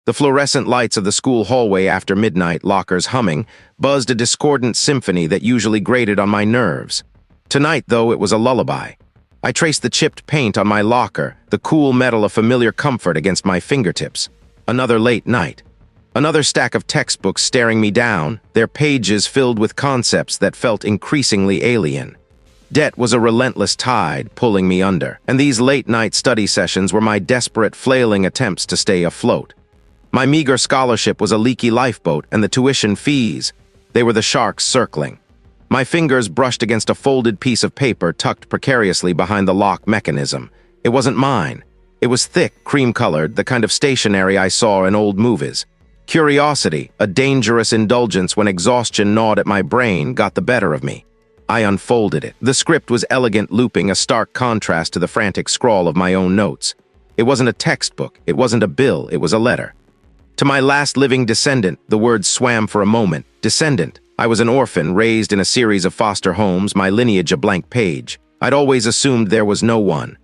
The fluorescent lights of the school hallway after midnight, lockers humming, buzzed a discordant symphony that usually grated on my nerves. Tonight, though, it was a lullaby. I traced the chipped paint on my locker, the cool metal of familiar comfort against my fingertips. Another late night. Another stack of textbooks staring me down, their pages filled with concepts that felt increasingly alien. Debt was a relentless tide pulling me under, and these late-night study sessions were my desperate, flailing attempts to stay afloat. My meager scholarship was a leaky lifeboat, and the tuition fees, they were the sharks circling. My fingers brushed against a folded piece of paper tucked precariously behind the lock mechanism. It wasn't mine. It was thick, cream-colored, the kind of stationery I saw in old movies. Curiosity, a dangerous indulgence when exhaustion gnawed at my brain, got the better of me. I unfolded it. The script was elegant looping, a stark contrast to the frantic scrawl of my own notes. It wasn't a textbook, it wasn't a bill, it was a letter. To my last living descendant, the words swam for a moment. Descendant. I was an orphan, raised in a series of foster homes, my lineage a blank page. I'd always assumed there was no one.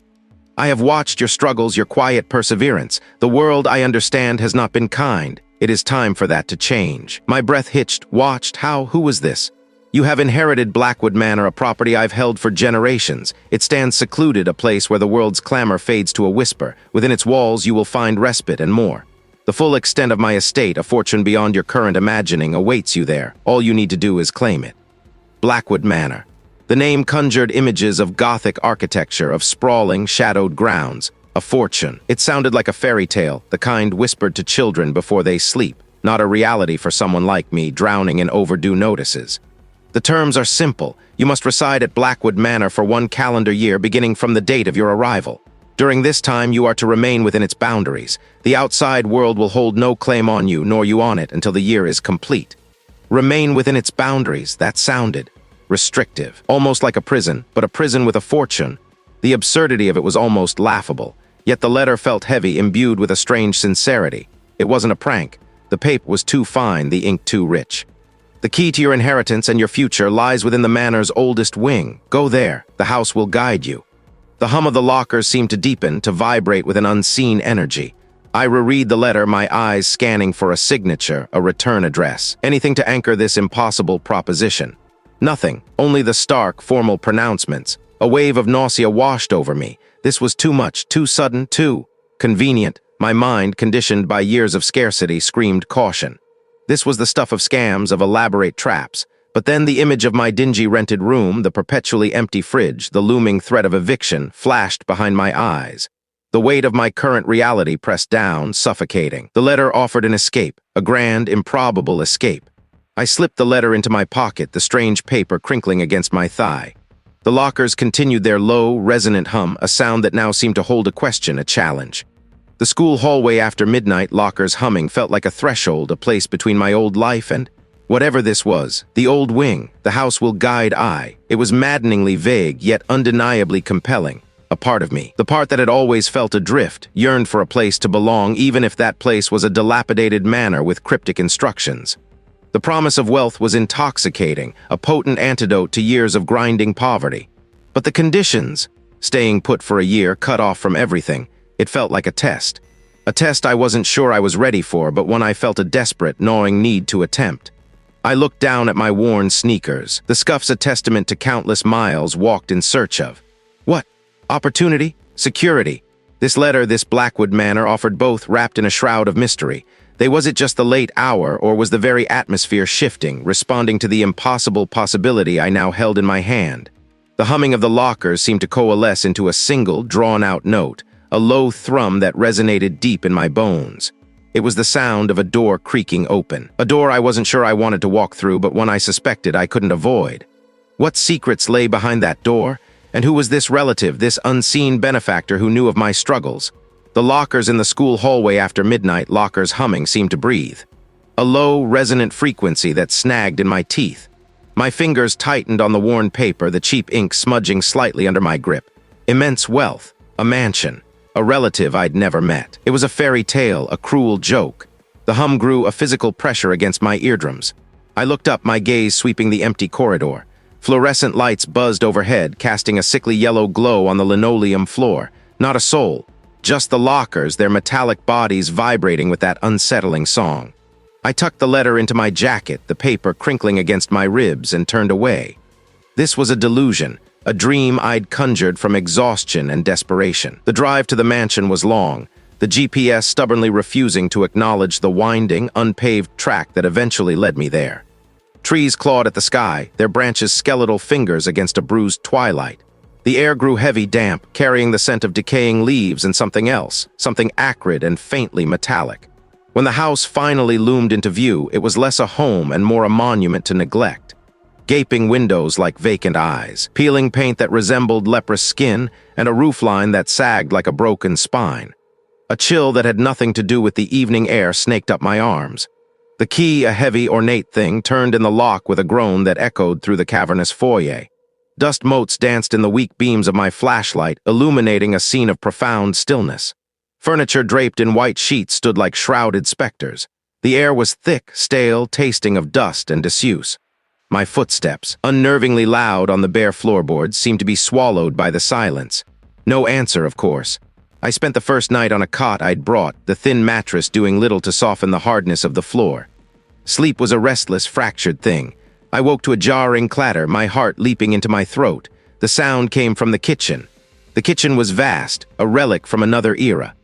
I have watched your struggles, your quiet perseverance. The world, I understand, has not been kind. It is time for that to change. My breath hitched, watched. How? Who was this? You have inherited Blackwood Manor, a property I've held for generations. It stands secluded, a place where the world's clamor fades to a whisper. Within its walls, you will find respite and more. The full extent of my estate, a fortune beyond your current imagining, awaits you there. All you need to do is claim it. Blackwood Manor. The name conjured images of Gothic architecture, of sprawling, shadowed grounds. A fortune. It sounded like a fairy tale, the kind whispered to children before they sleep, not a reality for someone like me, drowning in overdue notices. The terms are simple. You must reside at Blackwood Manor for 1 calendar year beginning from the date of your arrival. During this time, you are to remain within its boundaries. The outside world will hold no claim on you, nor you on it, until the year is complete. Remain within its boundaries, that sounded restrictive, almost like a prison, but a prison with a fortune. The absurdity of it was almost laughable, yet the letter felt heavy, imbued with a strange sincerity. It wasn't a prank. The paper was too fine, the ink too rich. The key to your inheritance and your future lies within the manor's oldest wing. Go there. The house will guide you. The hum of the lockers seemed to deepen, to vibrate with an unseen energy. I reread the letter, my eyes scanning for a signature, a return address, anything to anchor this impossible proposition. Nothing, only the stark, formal pronouncements. A wave of nausea washed over me. This was too much, too sudden, too convenient. My mind, conditioned by years of scarcity, screamed caution. This was the stuff of scams, of elaborate traps. But then the image of my dingy rented room, the perpetually empty fridge, the looming threat of eviction, flashed behind my eyes. The weight of my current reality pressed down, suffocating. The letter offered an escape, a grand, improbable escape. I slipped the letter into my pocket, the strange paper crinkling against my thigh. The lockers continued their low, resonant hum, a sound that now seemed to hold a question, a challenge. The school hallway after midnight, lockers humming, felt like a threshold, a place between my old life and whatever this was. The old wing, the house will guide I. It was maddeningly vague, yet undeniably compelling. A part of me, the part that had always felt adrift, yearned for a place to belong, even if that place was a dilapidated manor with cryptic instructions. The promise of wealth was intoxicating, a potent antidote to years of grinding poverty. But the conditions, staying put for a year, cut off from everything, it felt like a test. A test I wasn't sure I was ready for, but one I felt a desperate, gnawing need to attempt. I looked down at my worn sneakers, the scuffs a testament to countless miles walked in search of. What? Opportunity? Security? This letter, this Blackwood Manor, offered both, wrapped in a shroud of mystery. Was it just the late hour, or was the very atmosphere shifting, responding to the impossible possibility I now held in my hand? The humming of the lockers seemed to coalesce into a single, drawn-out note, a low thrum that resonated deep in my bones. It was the sound of a door creaking open. A door I wasn't sure I wanted to walk through, but one I suspected I couldn't avoid. What secrets lay behind that door? And who was this relative, this unseen benefactor who knew of my struggles? The lockers in the school hallway after midnight, lockers humming, seemed to breathe. A low, resonant frequency that snagged in my teeth. My fingers tightened on the worn paper, the cheap ink smudging slightly under my grip. Immense wealth, a mansion, a relative I'd never met. It was a fairy tale, a cruel joke. The hum grew, a physical pressure against my eardrums. I looked up, my gaze sweeping the empty corridor. Fluorescent lights buzzed overhead, casting a sickly yellow glow on the linoleum floor. Not a soul. Just the lockers, their metallic bodies vibrating with that unsettling song. I tucked the letter into my jacket, the paper crinkling against my ribs, and turned away. This was a delusion, a dream I'd conjured from exhaustion and desperation. The drive to the mansion was long, the GPS stubbornly refusing to acknowledge the winding, unpaved track that eventually led me there. Trees clawed at the sky, their branches skeletal fingers against a bruised twilight. The air grew heavy, damp, carrying the scent of decaying leaves and something else, something acrid and faintly metallic. When the house finally loomed into view, it was less a home and more a monument to neglect. Gaping windows like vacant eyes, peeling paint that resembled leprous skin, and a roofline that sagged like a broken spine. A chill that had nothing to do with the evening air snaked up my arms. The key, a heavy, ornate thing, turned in the lock with a groan that echoed through the cavernous foyer. Dust motes danced in the weak beams of my flashlight, illuminating a scene of profound stillness. Furniture draped in white sheets stood like shrouded specters. The air was thick, stale, tasting of dust and disuse. My footsteps, unnervingly loud on the bare floorboards, seemed to be swallowed by the silence. No answer, of course. I spent the first night on a cot I'd brought, the thin mattress doing little to soften the hardness of the floor. Sleep was a restless, fractured thing. I woke to a jarring clatter, my heart leaping into my throat. The sound came from the kitchen. The kitchen was vast, a relic from another era.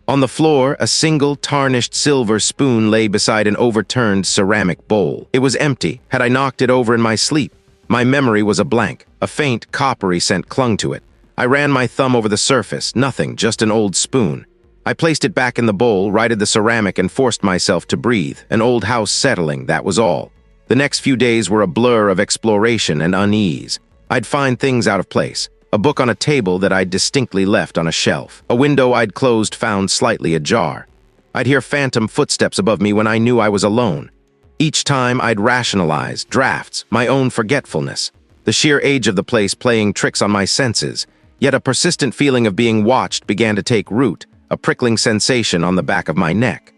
On the floor, a single, tarnished silver spoon lay beside an overturned ceramic bowl. It was empty. Had I knocked it over in my sleep? My memory was a blank. A faint, coppery scent clung to it. I ran my thumb over the surface. Nothing, just an old spoon. I placed it back in the bowl, righted the ceramic, and forced myself to breathe. An old house settling, that was all. The next few days were a blur of exploration and unease. I'd find things out of place. A book on a table that I'd distinctly left on a shelf. A window I'd closed found slightly ajar. I'd hear phantom footsteps above me when I knew I was alone. Each time I'd rationalize, drafts, my own forgetfulness. The sheer age of the place playing tricks on my senses. Yet a persistent feeling of being watched began to take root, a prickling sensation on the back of my neck.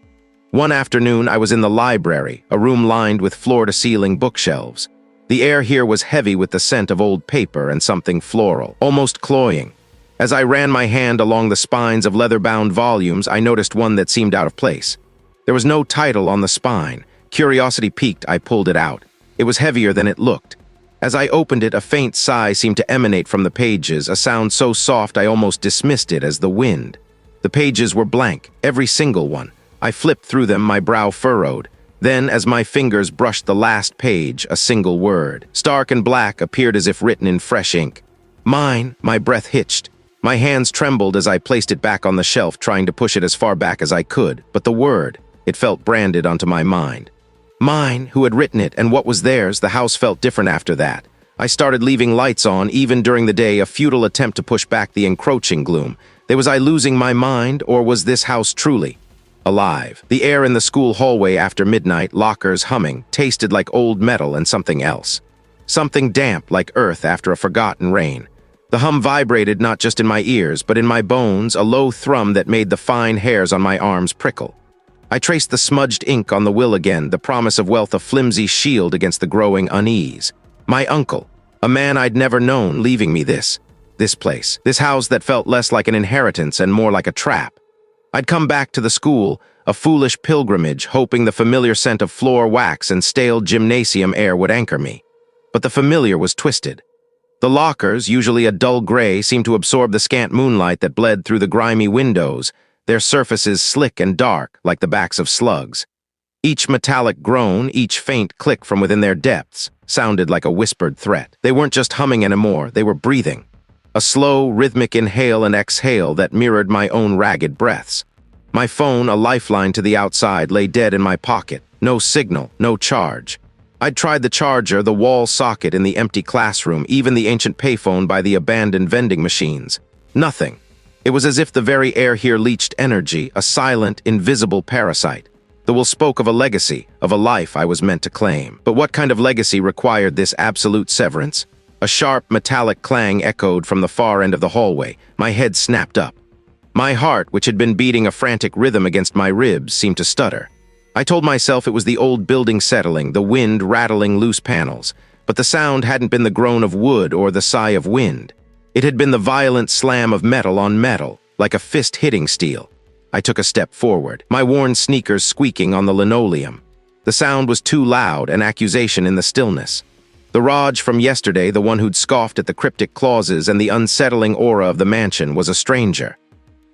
One afternoon I was in the library, a room lined with floor-to-ceiling bookshelves. The air here was heavy with the scent of old paper and something floral, almost cloying. As I ran my hand along the spines of leather-bound volumes, I noticed one that seemed out of place. There was no title on the spine. Curiosity piqued, I pulled it out. It was heavier than it looked. As I opened it, a faint sigh seemed to emanate from the pages, a sound so soft I almost dismissed it as the wind. The pages were blank, every single one. I flipped through them, my brow furrowed. Then, as my fingers brushed the last page, a single word, stark and black, appeared as if written in fresh ink. Mine. My breath hitched. My hands trembled as I placed it back on the shelf, trying to push it as far back as I could. But the word, it felt branded onto my mind. Mine, who had written it, and what was theirs. The house felt different after that. I started leaving lights on, even during the day, a futile attempt to push back the encroaching gloom. Was I losing my mind, or was this house truly alive? The air in the school hallway after midnight, lockers humming, tasted like old metal and something else. Something damp like earth after a forgotten rain. The hum vibrated not just in my ears, but in my bones, a low thrum that made the fine hairs on my arms prickle. I traced the smudged ink on the will again, the promise of wealth a flimsy shield against the growing unease. My uncle, a man I'd never known, leaving me this place, this house that felt less like an inheritance and more like a trap. I'd come back to the school, a foolish pilgrimage, hoping the familiar scent of floor wax and stale gymnasium air would anchor me. But the familiar was twisted. The lockers, usually a dull gray, seemed to absorb the scant moonlight that bled through the grimy windows, their surfaces slick and dark like the backs of slugs. Each metallic groan, each faint click from within their depths, sounded like a whispered threat. They weren't just humming anymore, they were breathing. A slow, rhythmic inhale and exhale that mirrored my own ragged breaths. My phone, a lifeline to the outside, lay dead in my pocket. No signal, no charge. I'd tried the charger, the wall socket in the empty classroom, even the ancient payphone by the abandoned vending machines. Nothing. It was as if the very air here leached energy, a silent, invisible parasite. The will spoke of a legacy, of a life I was meant to claim. But what kind of legacy required this absolute severance? A sharp, metallic clang echoed from the far end of the hallway. My head snapped up. My heart, which had been beating a frantic rhythm against my ribs, seemed to stutter. I told myself it was the old building settling, the wind rattling loose panels. But the sound hadn't been the groan of wood or the sigh of wind. It had been the violent slam of metal on metal, like a fist hitting steel. I took a step forward, my worn sneakers squeaking on the linoleum. The sound was too loud, an accusation in the stillness. The Raj from yesterday, the one who'd scoffed at the cryptic clauses and the unsettling aura of the mansion, was a stranger.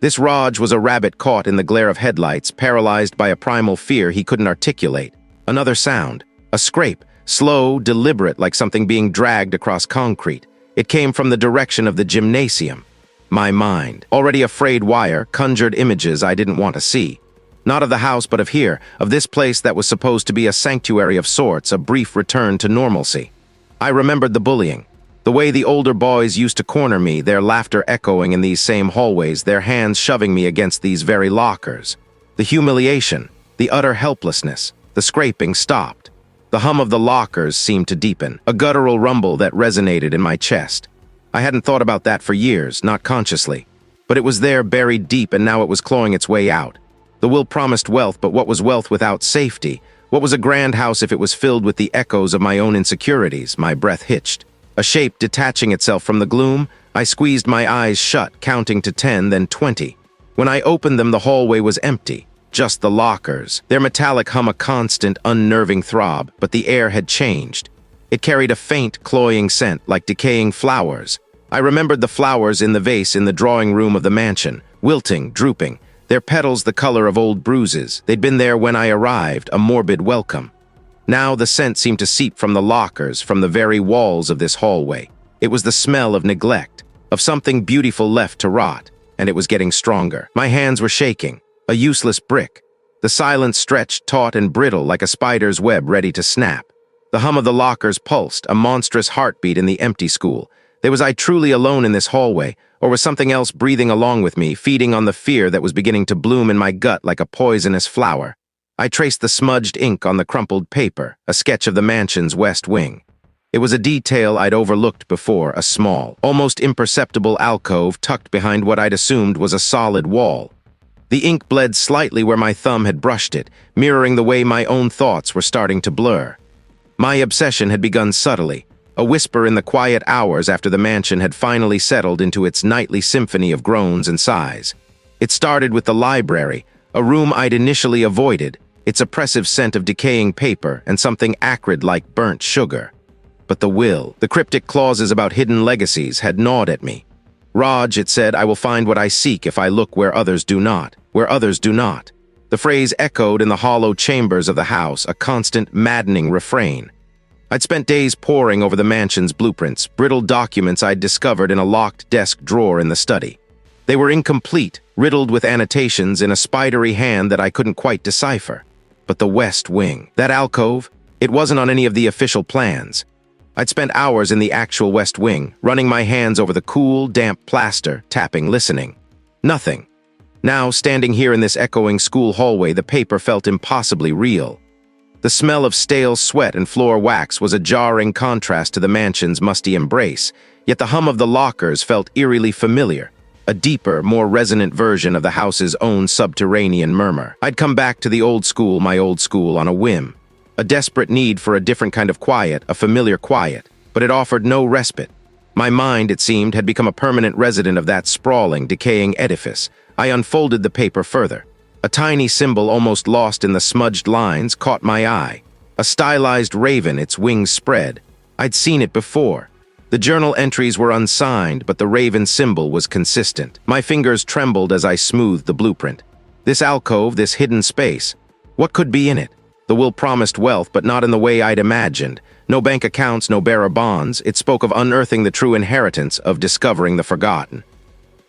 This Raj was a rabbit caught in the glare of headlights, paralyzed by a primal fear he couldn't articulate. Another sound, a scrape, slow, deliberate, like something being dragged across concrete. It came from the direction of the gymnasium. My mind, already a frayed wire, conjured images I didn't want to see. Not of the house, but of here, of this place that was supposed to be a sanctuary of sorts, a brief return to normalcy. I remembered the bullying. The way the older boys used to corner me, their laughter echoing in these same hallways, their hands shoving me against these very lockers. The humiliation, the utter helplessness, the scraping stopped. The hum of the lockers seemed to deepen, a guttural rumble that resonated in my chest. I hadn't thought about that for years, not consciously. But it was there buried deep, and now it was clawing its way out. The will promised wealth, but what was wealth without safety? What was a grand house if it was filled with the echoes of my own insecurities? My breath hitched. A shape detaching itself from the gloom, I squeezed my eyes shut, counting to 10, then 20. When I opened them, the hallway was empty. Just the lockers, their metallic hum a constant, unnerving throb, but the air had changed. It carried a faint, cloying scent, like decaying flowers. I remembered the flowers in the vase in the drawing room of the mansion, wilting, drooping, their petals the color of old bruises. They'd been there when I arrived, a morbid welcome. Now the scent seemed to seep from the lockers, from the very walls of this hallway. It was the smell of neglect, of something beautiful left to rot, and it was getting stronger. My hands were shaking, a useless brick. The silence stretched taut and brittle like a spider's web ready to snap. The hum of the lockers pulsed, a monstrous heartbeat in the empty school. Was I truly alone in this hallway, or was something else breathing along with me, feeding on the fear that was beginning to bloom in my gut like a poisonous flower? I traced the smudged ink on the crumpled paper, a sketch of the mansion's west wing. It was a detail I'd overlooked before, a small, almost imperceptible alcove tucked behind what I'd assumed was a solid wall. The ink bled slightly where my thumb had brushed it, mirroring the way my own thoughts were starting to blur. My obsession had begun subtly, a whisper in the quiet hours after the mansion had finally settled into its nightly symphony of groans and sighs. It started with the library, a room I'd initially avoided, its oppressive scent of decaying paper and something acrid like burnt sugar. But the will, the cryptic clauses about hidden legacies, had gnawed at me. Raj, it said, I will find what I seek if I look where others do not, where others do not. The phrase echoed in the hollow chambers of the house, a constant, maddening refrain. I'd spent days poring over the mansion's blueprints, brittle documents I'd discovered in a locked desk drawer in the study. They were incomplete, riddled with annotations in a spidery hand that I couldn't quite decipher. But the West Wing, that alcove, it wasn't on any of the official plans. I'd spent hours in the actual West Wing, running my hands over the cool, damp plaster, tapping, listening. Nothing. Now, standing here in this echoing school hallway, the paper felt impossibly real. The smell of stale sweat and floor wax was a jarring contrast to the mansion's musty embrace, yet the hum of the lockers felt eerily familiar, a deeper, more resonant version of the house's own subterranean murmur. I'd come back to the old school, my old school, on a whim. A desperate need for a different kind of quiet, a familiar quiet, but it offered no respite. My mind, it seemed, had become a permanent resident of that sprawling, decaying edifice. I unfolded the paper further. A tiny symbol almost lost in the smudged lines caught my eye. A stylized raven, its wings spread. I'd seen it before. The journal entries were unsigned, but the raven symbol was consistent. My fingers trembled as I smoothed the blueprint. This alcove, this hidden space, what could be in it? The will promised wealth, but not in the way I'd imagined. No bank accounts, no bearer bonds. It spoke of unearthing the true inheritance, of discovering the forgotten.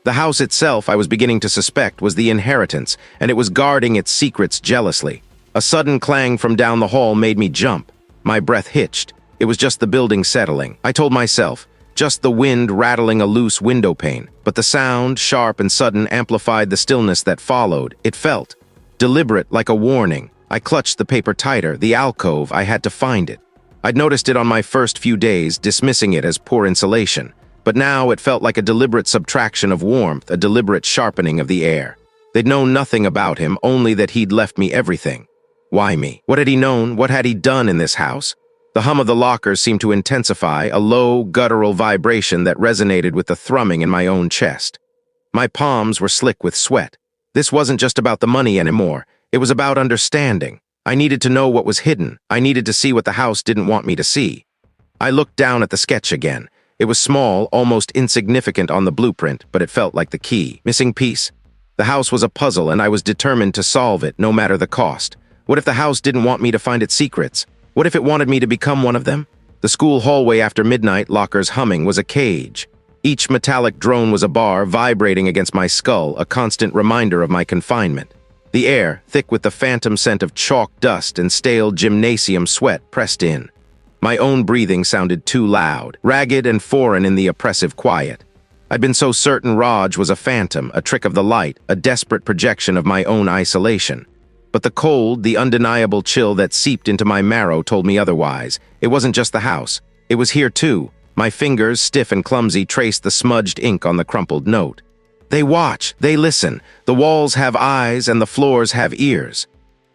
The house itself, I was beginning to suspect, was the inheritance, and it was guarding its secrets jealously. A sudden clang from down the hall made me jump. My breath hitched. It was just the building settling. I told myself, just the wind rattling a loose window pane. But the sound, sharp and sudden, amplified the stillness that followed. It felt deliberate, like a warning. I clutched the paper tighter. The alcove, I had to find it. I'd noticed it on my first few days, dismissing it as poor insulation. But now it felt like a deliberate subtraction of warmth, a deliberate sharpening of the air. They'd known nothing about him, only that he'd left me everything. Why me? What had he known? What had he done in this house? The hum of the lockers seemed to intensify, a low, guttural vibration that resonated with the thrumming in my own chest. My palms were slick with sweat. This wasn't just about the money anymore. It was about understanding. I needed to know what was hidden. I needed to see what the house didn't want me to see. I looked down at the sketch again. It was small, almost insignificant on the blueprint, but it felt like the key. Missing piece. The house was a puzzle, and I was determined to solve it, no matter the cost. What if the house didn't want me to find its secrets? What if it wanted me to become one of them? The school hallway after midnight, lockers humming, was a cage. Each metallic drone was a bar vibrating against my skull, a constant reminder of my confinement. The air, thick with the phantom scent of chalk dust and stale gymnasium sweat, pressed in. My own breathing sounded too loud, ragged and foreign in the oppressive quiet. I'd been so certain Raj was a phantom, a trick of the light, a desperate projection of my own isolation. But the cold, the undeniable chill that seeped into my marrow told me otherwise. It wasn't just the house. It was here too. My fingers, stiff and clumsy, traced the smudged ink on the crumpled note. They watch, they listen. The walls have eyes and the floors have ears.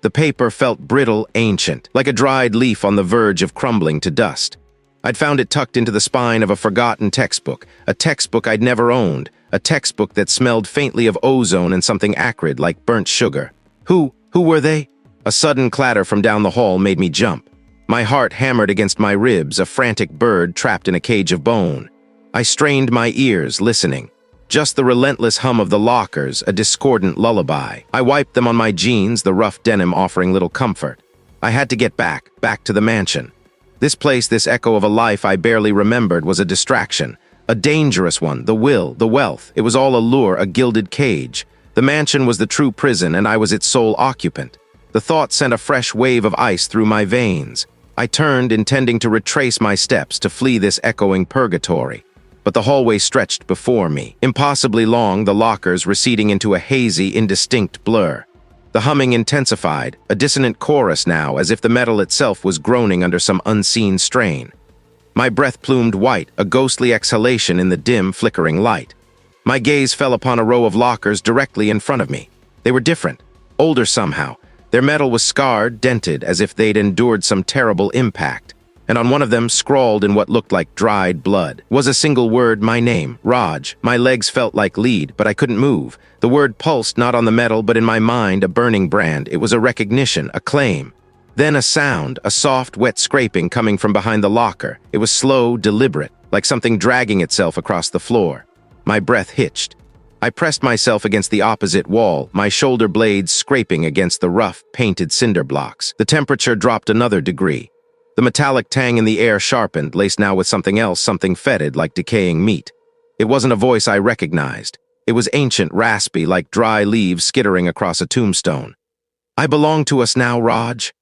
The paper felt brittle, ancient, like a dried leaf on the verge of crumbling to dust. I'd found it tucked into the spine of a forgotten textbook, a textbook I'd never owned, a textbook that smelled faintly of ozone and something acrid like burnt sugar. Who were they? A sudden clatter from down the hall made me jump. My heart hammered against my ribs, a frantic bird trapped in a cage of bone. I strained my ears, listening. Just the relentless hum of the lockers, a discordant lullaby. I wiped them on my jeans, the rough denim offering little comfort. I had to get back to the mansion. This place, this echo of a life I barely remembered, was a distraction. A dangerous one, the will, the wealth. It was all a lure, a gilded cage. The mansion was the true prison, and I was its sole occupant. The thought sent a fresh wave of ice through my veins. I turned, intending to retrace my steps to flee this echoing purgatory. But the hallway stretched before me, impossibly long, the lockers receding into a hazy, indistinct blur. The humming intensified, a dissonant chorus now, as if the metal itself was groaning under some unseen strain. My breath plumed white, a ghostly exhalation in the dim, flickering light. My gaze fell upon a row of lockers directly in front of me. They were different, older somehow. Their metal was scarred, dented, as if they'd endured some terrible impact. And on one of them, scrawled in what looked like dried blood, was a single word, my name, Raj. My legs felt like lead, but I couldn't move. The word pulsed not on the metal, but in my mind, a burning brand. It was a recognition, a claim. Then a sound, a soft, wet scraping coming from behind the locker. It was slow, deliberate, like something dragging itself across the floor. My breath hitched. I pressed myself against the opposite wall, my shoulder blades scraping against the rough, painted cinder blocks. The temperature dropped another degree. The metallic tang in the air sharpened, laced now with something else, something fetid like decaying meat. It wasn't a voice I recognized. It was ancient, raspy, like dry leaves skittering across a tombstone. I belong to us now, Raj.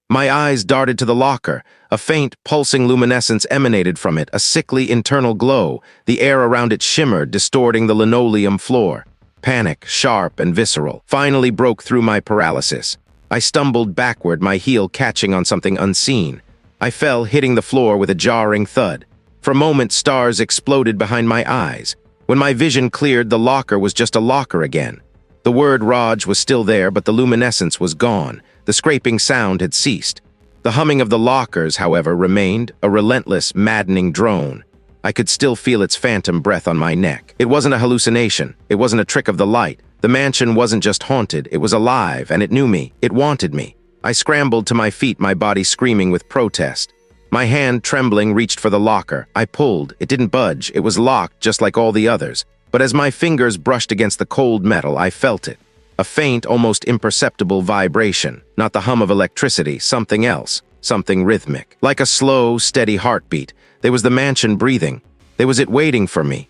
My eyes darted to the locker. A faint, pulsing luminescence emanated from it, a sickly internal glow. The air around it shimmered, distorting the linoleum floor. Panic, sharp and visceral, finally broke through my paralysis. I stumbled backward, my heel catching on something unseen. I fell, hitting the floor with a jarring thud. For a moment, stars exploded behind my eyes. When my vision cleared, the locker was just a locker again. The word Raj was still there, but the luminescence was gone. The scraping sound had ceased. The humming of the lockers, however, remained, a relentless, maddening drone. I could still feel its phantom breath on my neck. It wasn't a hallucination. It wasn't a trick of the light. The mansion wasn't just haunted. It was alive, and it knew me. It wanted me. I scrambled to my feet, my body screaming with protest. My hand, trembling, reached for the locker. I pulled. It didn't budge. It was locked, just like all the others. But as my fingers brushed against the cold metal, I felt it. A faint, almost imperceptible vibration. Not the hum of electricity, something else. Something rhythmic. Like a slow, steady heartbeat. There was the mansion breathing. There was it waiting for me.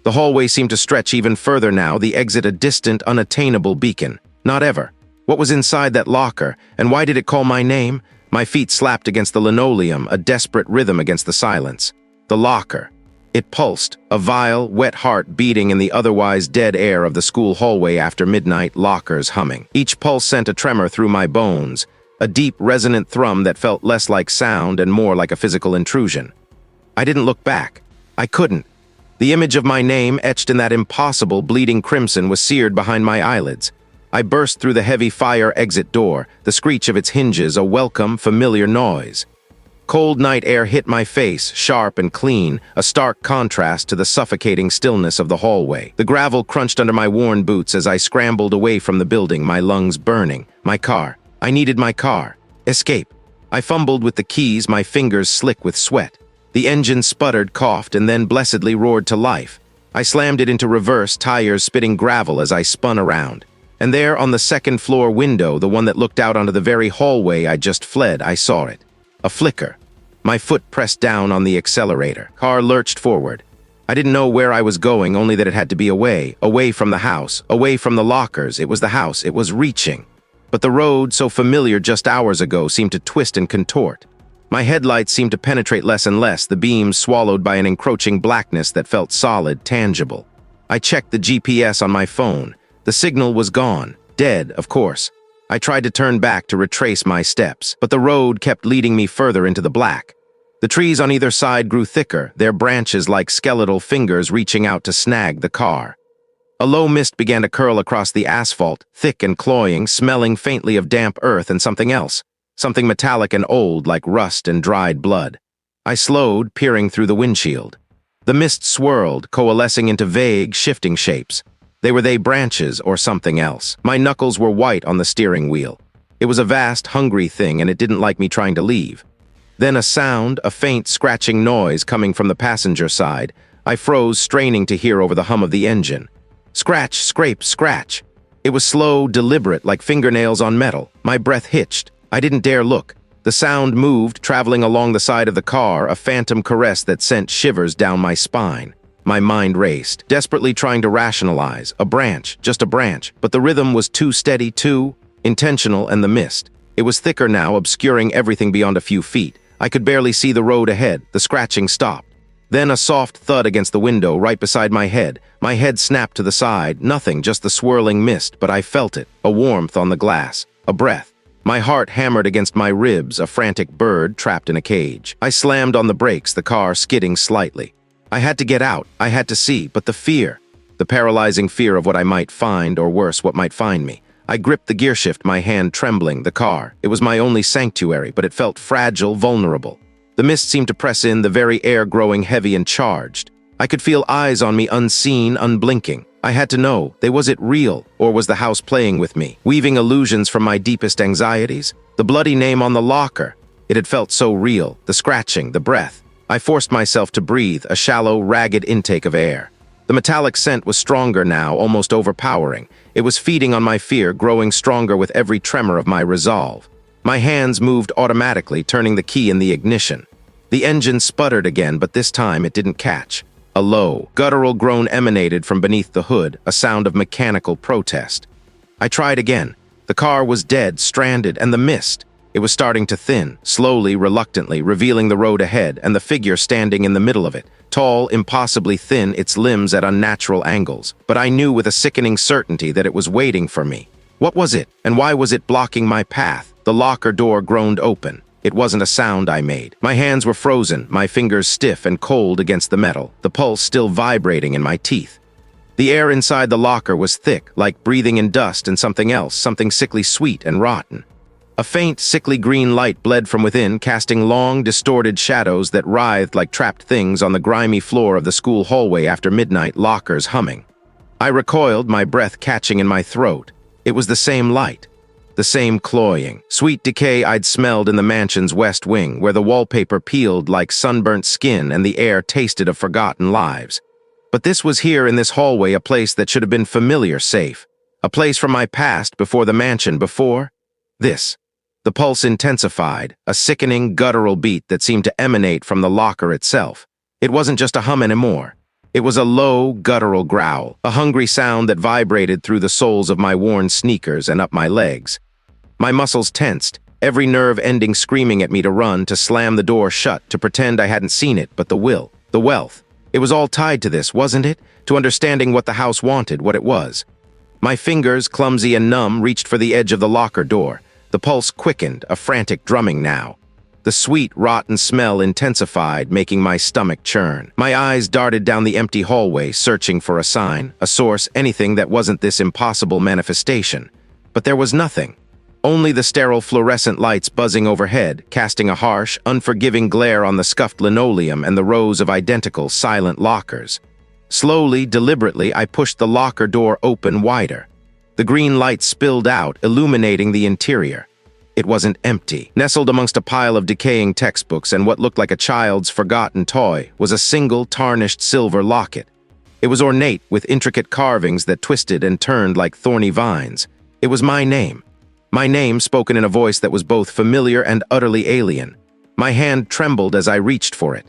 The hallway seemed to stretch even further now, the exit a distant, unattainable beacon. Not ever. What was inside that locker, and why did it call my name? My feet slapped against the linoleum, a desperate rhythm against the silence. The locker. It pulsed, a vile, wet heart beating in the otherwise dead air of the school hallway after midnight, lockers humming. Each pulse sent a tremor through my bones, a deep, resonant thrum that felt less like sound and more like a physical intrusion. I didn't look back. I couldn't. The image of my name, etched in that impossible, bleeding crimson, was seared behind my eyelids. I burst through the heavy fire exit door, the screech of its hinges a welcome, familiar noise. Cold night air hit my face, sharp and clean, a stark contrast to the suffocating stillness of the hallway. The gravel crunched under my worn boots as I scrambled away from the building, my lungs burning. My car. I needed my car. Escape. I fumbled with the keys, my fingers slick with sweat. The engine sputtered, coughed, and then blessedly roared to life. I slammed it into reverse, tires spitting gravel as I spun around. And there, on the second-floor window, the one that looked out onto the very hallway I just fled, I saw it. A flicker. My foot pressed down on the accelerator. Car lurched forward. I didn't know where I was going, only that it had to be away from the house, away from the lockers. It was the house. It was reaching. But the road, so familiar just hours ago, seemed to twist and contort. My headlights seemed to penetrate less and less, the beams swallowed by an encroaching blackness that felt solid, tangible. I checked the GPS on my phone. The signal was gone. Dead, of course. I tried to turn back to retrace my steps, but the road kept leading me further into the black. The trees on either side grew thicker, their branches like skeletal fingers reaching out to snag the car. A low mist began to curl across the asphalt, thick and cloying, smelling faintly of damp earth and something else. Something metallic and old, like rust and dried blood. I slowed, peering through the windshield. The mist swirled, coalescing into vague, shifting shapes. Were they branches or something else? My knuckles were white on the steering wheel. It was a vast, hungry thing, and it didn't like me trying to leave. Then a sound, a faint, scratching noise coming from the passenger side. I froze, straining to hear over the hum of the engine. Scratch, scrape, scratch. It was slow, deliberate, like fingernails on metal. My breath hitched. I didn't dare look. The sound moved, traveling along the side of the car, a phantom caress that sent shivers down my spine. My mind raced, desperately trying to rationalize. A branch, just a branch, but the rhythm was too steady, too intentional, and the mist. It was thicker now, obscuring everything beyond a few feet. I could barely see the road ahead. The scratching stopped. Then a soft thud against the window right beside my head. My head snapped to the side. Nothing, just the swirling mist, but I felt it. A warmth on the glass. A breath. My heart hammered against my ribs, a frantic bird trapped in a cage. I slammed on the brakes, the car skidding slightly. I had to get out. I had to see, but the fear. The paralyzing fear of what I might find, or worse, what might find me. I gripped the gearshift, my hand trembling, the car. It was my only sanctuary, but it felt fragile, vulnerable. The mist seemed to press in, the very air growing heavy and charged. I could feel eyes on me, unseen, unblinking. I had to know, was it real, or was the house playing with me, weaving illusions from my deepest anxieties? The bloody name on the locker. It had felt so real, the scratching, the breath. I forced myself to breathe, a shallow, ragged intake of air. The metallic scent was stronger now, almost overpowering. It was feeding on my fear, growing stronger with every tremor of my resolve. My hands moved automatically, turning the key in the ignition. The engine sputtered again, but this time it didn't catch. A low, guttural groan emanated from beneath the hood, a sound of mechanical protest. I tried again. The car was dead, stranded, and the mist. It was starting to thin, slowly, reluctantly, revealing the road ahead and the figure standing in the middle of it, tall, impossibly thin, its limbs at unnatural angles. But I knew with a sickening certainty that it was waiting for me. What was it, and why was it blocking my path? The locker door groaned open. It wasn't a sound I made. My hands were frozen, my fingers stiff and cold against the metal, the pulse still vibrating in my teeth. The air inside the locker was thick, like breathing in dust and something else, something sickly sweet and rotten. A faint, sickly green light bled from within, casting long, distorted shadows that writhed like trapped things on the grimy floor of the school hallway after midnight, lockers humming. I recoiled, my breath catching in my throat. It was the same light. The same cloying, sweet decay I'd smelled in the mansion's west wing, where the wallpaper peeled like sunburnt skin and the air tasted of forgotten lives. But this was here in this hallway, a place that should have been familiar, safe. A place from my past, before the mansion, before this. The pulse intensified, a sickening, guttural beat that seemed to emanate from the locker itself. It wasn't just a hum anymore. It was a low, guttural growl, a hungry sound that vibrated through the soles of my worn sneakers and up my legs. My muscles tensed, every nerve ending screaming at me to run, to slam the door shut, to pretend I hadn't seen it, but the will, the wealth. It was all tied to this, wasn't it? To understanding what the house wanted, what it was. My fingers, clumsy and numb, reached for the edge of the locker door. The pulse quickened, a frantic drumming now. The sweet, rotten smell intensified, making my stomach churn. My eyes darted down the empty hallway, searching for a sign, a source, anything that wasn't this impossible manifestation. But there was nothing. Only the sterile fluorescent lights buzzing overhead, casting a harsh, unforgiving glare on the scuffed linoleum and the rows of identical, silent lockers. Slowly, deliberately, I pushed the locker door open wider. The green light spilled out, illuminating the interior. It wasn't empty. Nestled amongst a pile of decaying textbooks and what looked like a child's forgotten toy was a single, tarnished silver locket. It was ornate, with intricate carvings that twisted and turned like thorny vines. It was my name. My name spoken in a voice that was both familiar and utterly alien. My hand trembled as I reached for it.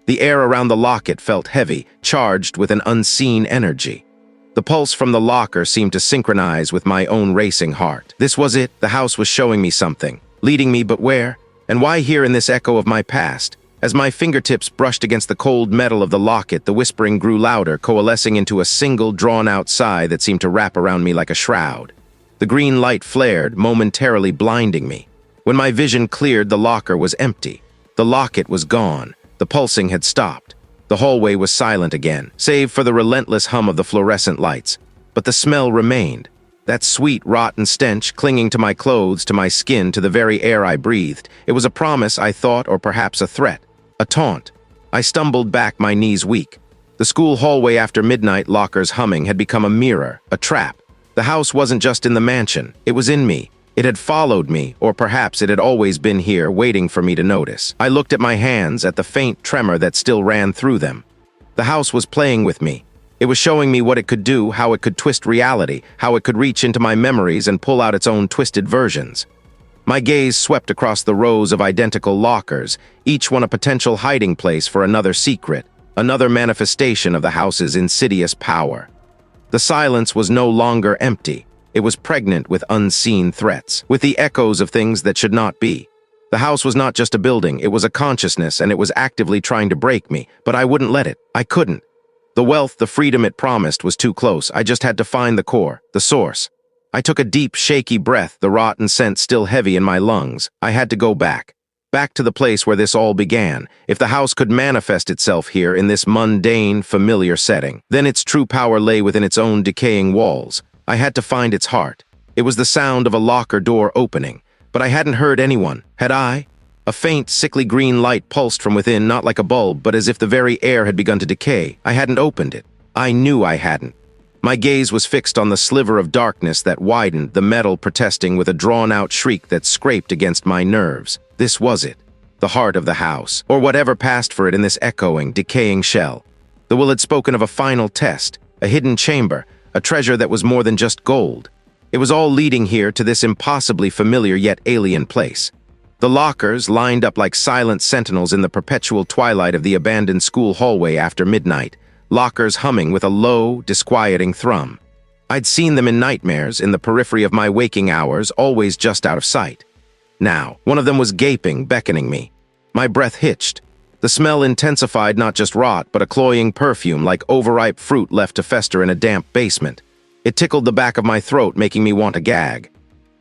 The air around the locket felt heavy, charged with an unseen energy. The pulse from the locker seemed to synchronize with my own racing heart. This was it. The house was showing me something. Leading me, but where? And why here in this echo of my past? As my fingertips brushed against the cold metal of the locket, the whispering grew louder, coalescing into a single, drawn-out sigh that seemed to wrap around me like a shroud. The green light flared, momentarily blinding me. When my vision cleared, the locker was empty. The locket was gone. The pulsing had stopped. The hallway was silent again, save for the relentless hum of the fluorescent lights. But the smell remained. That sweet, rotten stench clinging to my clothes, to my skin, to the very air I breathed. It was a promise, I thought, or perhaps a threat. A taunt. I stumbled back, my knees weak. The school hallway after midnight, lockers humming, had become a mirror, a trap. The house wasn't just in the mansion. It was in me. It had followed me, or perhaps it had always been here, waiting for me to notice. I looked at my hands, at the faint tremor that still ran through them. The house was playing with me. It was showing me what it could do, how it could twist reality, how it could reach into my memories and pull out its own twisted versions. My gaze swept across the rows of identical lockers, each one a potential hiding place for another secret, another manifestation of the house's insidious power. The silence was no longer empty. It was pregnant with unseen threats, with the echoes of things that should not be. The house was not just a building, it was a consciousness, and it was actively trying to break me, but I wouldn't let it. I couldn't. The wealth, the freedom it promised was too close. I just had to find the core, the source. I took a deep, shaky breath, the rotten scent still heavy in my lungs. I had to go back. Back to the place where this all began. If the house could manifest itself here in this mundane, familiar setting, then its true power lay within its own decaying walls. I had to find its heart. It was the sound of a locker door opening, but I hadn't heard anyone, had I? A faint, sickly green light pulsed from within, not like a bulb, but as if the very air had begun to decay. I hadn't opened it. I knew I hadn't. My gaze was fixed on the sliver of darkness that widened, the metal protesting with a drawn-out shriek that scraped against my nerves. This was it. The heart of the house, or whatever passed for it in this echoing, decaying shell. The will had spoken of a final test, a hidden chamber, a treasure that was more than just gold. It was all leading here to this impossibly familiar yet alien place. The lockers lined up like silent sentinels in the perpetual twilight of the abandoned school hallway after midnight, lockers humming with a low, disquieting thrum. I'd seen them in nightmares, in the periphery of my waking hours, always just out of sight. Now, one of them was gaping, beckoning me. My breath hitched. The smell intensified, not just rot, but a cloying perfume like overripe fruit left to fester in a damp basement. It tickled the back of my throat, making me want to gag.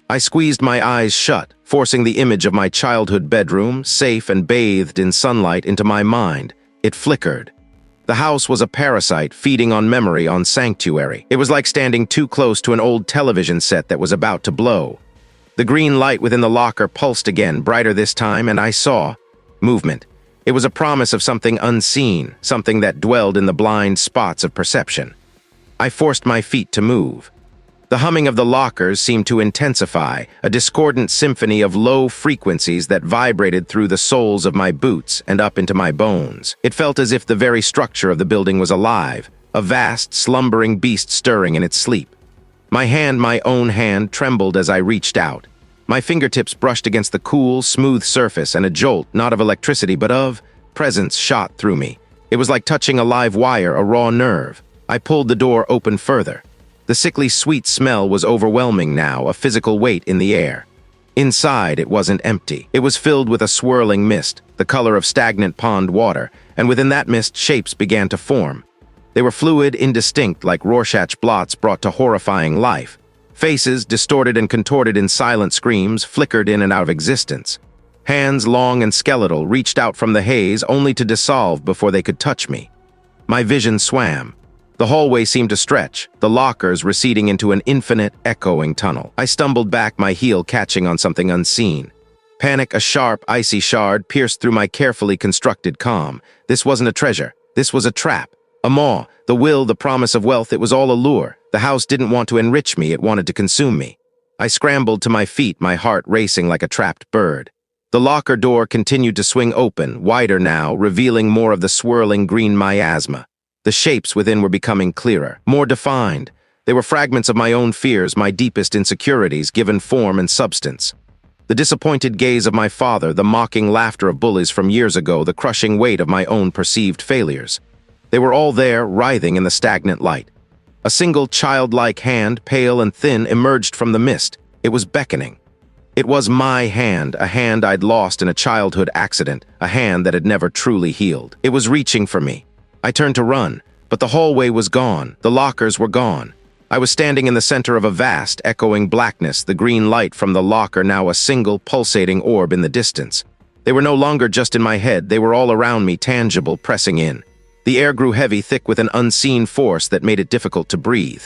I squeezed my eyes shut, forcing the image of my childhood bedroom, safe and bathed in sunlight, into my mind. It flickered. The house was a parasite feeding on memory, on sanctuary. It was like standing too close to an old television set that was about to blow. The green light within the locker pulsed again, brighter this time, and I saw movement. It was a promise of something unseen, something that dwelled in the blind spots of perception. I forced my feet to move. The humming of the lockers seemed to intensify, a discordant symphony of low frequencies that vibrated through the soles of my boots and up into my bones. It felt as if the very structure of the building was alive, a vast, slumbering beast stirring in its sleep. My own hand, trembled as I reached out. My fingertips brushed against the cool, smooth surface, and a jolt, not of electricity, but of presence, shot through me. It was like touching a live wire, a raw nerve. I pulled the door open further. The sickly sweet smell was overwhelming now, a physical weight in the air. Inside, it wasn't empty. It was filled with a swirling mist, the color of stagnant pond water, and within that mist, shapes began to form. They were fluid, indistinct, like Rorschach blots brought to horrifying life. Faces, distorted and contorted in silent screams, flickered in and out of existence. Hands, long and skeletal, reached out from the haze only to dissolve before they could touch me. My vision swam. The hallway seemed to stretch, the lockers receding into an infinite, echoing tunnel. I stumbled back, my heel catching on something unseen. Panic, a sharp, icy shard, pierced through my carefully constructed calm. This wasn't a treasure. This was a trap. A maw, the will, the promise of wealth, it was all a lure. The house didn't want to enrich me, it wanted to consume me. I scrambled to my feet, my heart racing like a trapped bird. The locker door continued to swing open, wider now, revealing more of the swirling green miasma. The shapes within were becoming clearer, more defined. They were fragments of my own fears, my deepest insecurities, given form and substance. The disappointed gaze of my father, the mocking laughter of bullies from years ago, the crushing weight of my own perceived failures. They were all there, writhing in the stagnant light. A single childlike hand, pale and thin, emerged from the mist. It was beckoning. It was my hand, a hand I'd lost in a childhood accident, a hand that had never truly healed. It was reaching for me. I turned to run, but the hallway was gone, the lockers were gone. I was standing in the center of a vast, echoing blackness, the green light from the locker now a single, pulsating orb in the distance. They were no longer just in my head, they were all around me, tangible, pressing in. The air grew heavy, thick with an unseen force that made it difficult to breathe.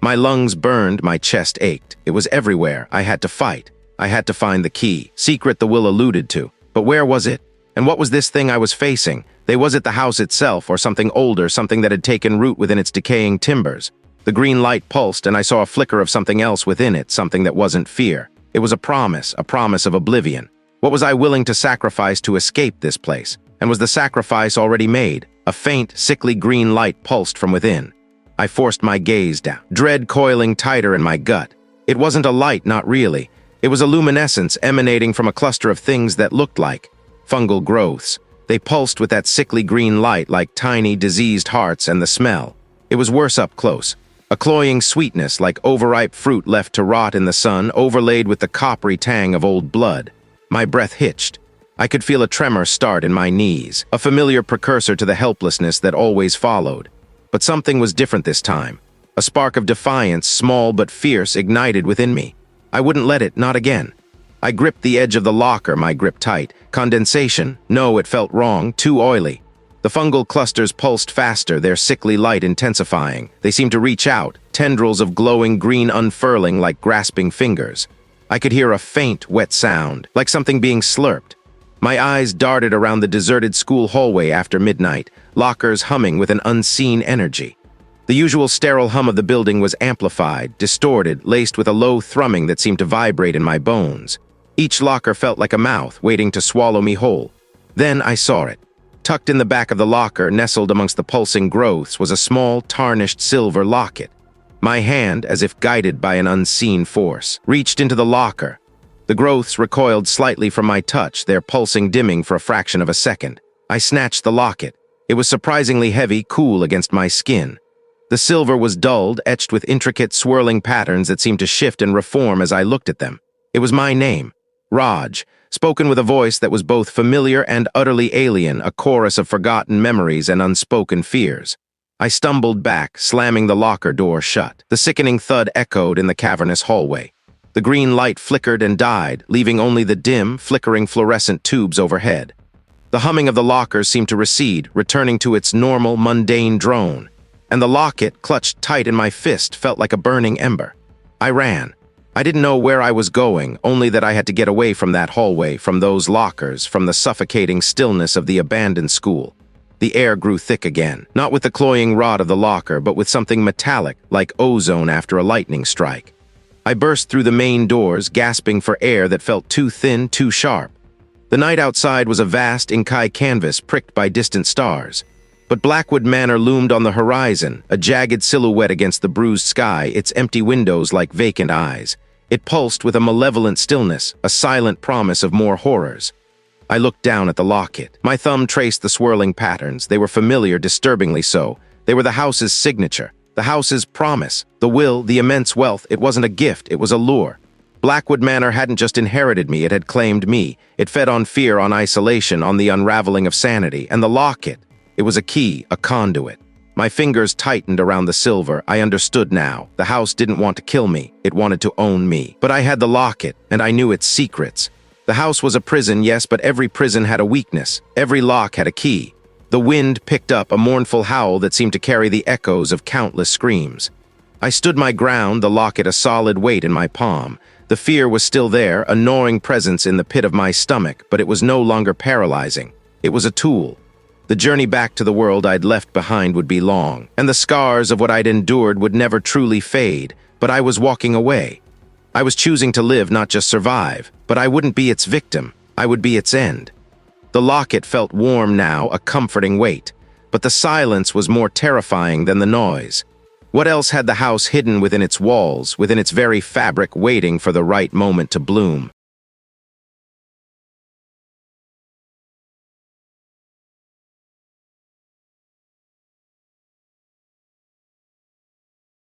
My lungs burned, my chest ached. It was everywhere. I had to fight. I had to find the key. Secret the will alluded to. But where was it? And what was this thing I was facing? Was it the house itself, or something older, something that had taken root within its decaying timbers? The green light pulsed, and I saw a flicker of something else within it, something that wasn't fear. It was a promise of oblivion. What was I willing to sacrifice to escape this place? And was the sacrifice already made? A faint, sickly green light pulsed from within. I forced my gaze down, dread coiling tighter in my gut. It wasn't a light, not really. It was a luminescence emanating from a cluster of things that looked like fungal growths. They pulsed with that sickly green light like tiny, diseased hearts, and the smell. It was worse up close. A cloying sweetness like overripe fruit left to rot in the sun, overlaid with the coppery tang of old blood. My breath hitched. I could feel a tremor start in my knees, a familiar precursor to the helplessness that always followed. But something was different this time. A spark of defiance, small but fierce, ignited within me. I wouldn't let it, not again. I gripped the edge of the locker, my grip tight. Condensation? No, it felt wrong, too oily. The fungal clusters pulsed faster, their sickly light intensifying. They seemed to reach out, tendrils of glowing green unfurling like grasping fingers. I could hear a faint, wet sound, like something being slurped. My eyes darted around the deserted school hallway after midnight, lockers humming with an unseen energy. The usual sterile hum of the building was amplified, distorted, laced with a low thrumming that seemed to vibrate in my bones. Each locker felt like a mouth, waiting to swallow me whole. Then I saw it. Tucked in the back of the locker, nestled amongst the pulsing growths, was a small, tarnished silver locket. My hand, as if guided by an unseen force, reached into the locker. The growths recoiled slightly from my touch, their pulsing dimming for a fraction of a second. I snatched the locket. It was surprisingly heavy, cool against my skin. The silver was dulled, etched with intricate, swirling patterns that seemed to shift and reform as I looked at them. It was my name. Raj, spoken with a voice that was both familiar and utterly alien, a chorus of forgotten memories and unspoken fears. I stumbled back, slamming the locker door shut. The sickening thud echoed in the cavernous hallway. The green light flickered and died, leaving only the dim, flickering fluorescent tubes overhead. The humming of the lockers seemed to recede, returning to its normal, mundane drone. And the locket, clutched tight in my fist, felt like a burning ember. I ran. I didn't know where I was going, only that I had to get away from that hallway, from those lockers, from the suffocating stillness of the abandoned school. The air grew thick again, not with the cloying rot of the locker, but with something metallic, like ozone after a lightning strike. I burst through the main doors, gasping for air that felt too thin, too sharp. The night outside was a vast Inkai canvas pricked by distant stars. But Blackwood Manor loomed on the horizon, a jagged silhouette against the bruised sky, its empty windows like vacant eyes. It pulsed with a malevolent stillness, a silent promise of more horrors. I looked down at the locket. My thumb traced the swirling patterns. They were familiar, disturbingly so. They were the house's signature, the house's promise, the will, the immense wealth. It wasn't a gift, it was a lure. Blackwood Manor hadn't just inherited me, it had claimed me. It fed on fear, on isolation, on the unraveling of sanity. And the locket, it was a key, a conduit. My fingers tightened around the silver. I understood now. The house didn't want to kill me. It wanted to own me. But I had the locket, and I knew its secrets. The house was a prison, yes, but every prison had a weakness. Every lock had a key. The wind picked up a mournful howl that seemed to carry the echoes of countless screams. I stood my ground, the locket a solid weight in my palm. The fear was still there, a gnawing presence in the pit of my stomach, but it was no longer paralyzing. It was a tool. The journey back to the world I'd left behind would be long, and the scars of what I'd endured would never truly fade, but I was walking away. I was choosing to live, not just survive, but I wouldn't be its victim. I would be its end. The locket felt warm now, a comforting weight, but the silence was more terrifying than the noise. What else had the house hidden within its walls, within its very fabric, waiting for the right moment to bloom?